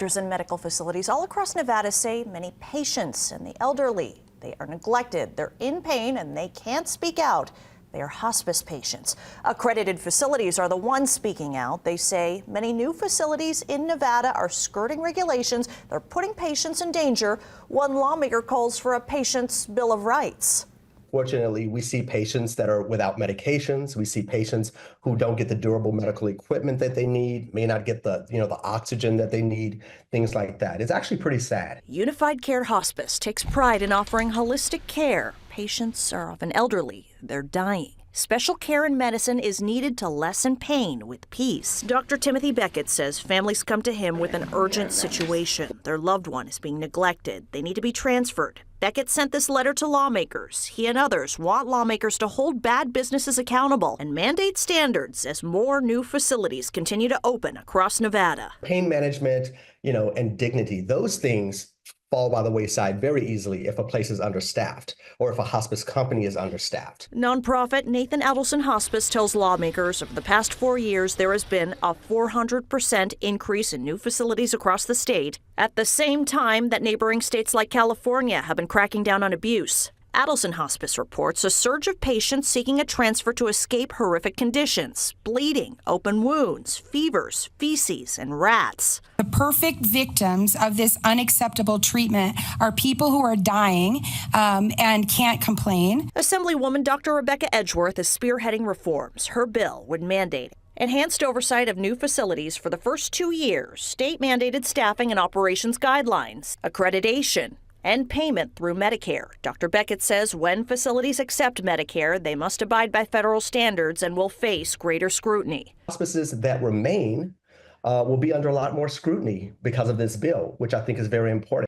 Doctors in medical facilities all across Nevada say many patients and the elderly, they are neglected, they're in pain, and they can't speak out. They are hospice patients. Accredited facilities are the ones speaking out. They say many new facilities in Nevada are skirting regulations. They're putting patients in danger. One lawmaker calls for a patient's Bill of Rights. Fortunately, we see patients that are without medications. We see patients who don't get the durable medical equipment that they need, may not get the oxygen that they need, things like that. It's actually pretty sad. Unified Care Hospice takes pride in offering holistic care. Patients are often elderly. They're dying. Special care and medicine is needed to lessen pain with peace. Dr. Timothy Beckett says families come to him with an urgent situation. Their loved one is being neglected. They need to be transferred. Beckett sent this letter to lawmakers. He and others want lawmakers to hold bad businesses accountable and mandate standards as more new facilities continue to open across Nevada. Pain management, and dignity, those things fall by the wayside very easily if a place is understaffed or if a hospice company is understaffed. Nonprofit Nathan Edelson Hospice tells lawmakers over the past 4 years there has been a 400% increase in new facilities across the state at the same time that neighboring states like California have been cracking down on abuse. Adelson Hospice reports a surge of patients seeking a transfer to escape horrific conditions, bleeding, open wounds, fevers, feces, and rats. The perfect victims of this unacceptable treatment are people who are dying and can't complain. Assemblywoman Dr. Rebecca Edgeworth is spearheading reforms. Her bill would mandate enhanced oversight of new facilities for the first 2 years, state-mandated staffing and operations guidelines, accreditation, and payment through Medicare. Dr. Beckett says when facilities accept Medicare, they must abide by federal standards and will face greater scrutiny. Hospices that remain will be under a lot more scrutiny because of this bill, which I think is very important.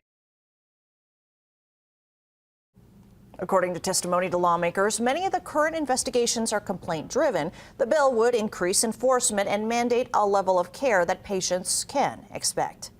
According to testimony to lawmakers, many of the current investigations are complaint-driven. The bill would increase enforcement and mandate a level of care that patients can expect.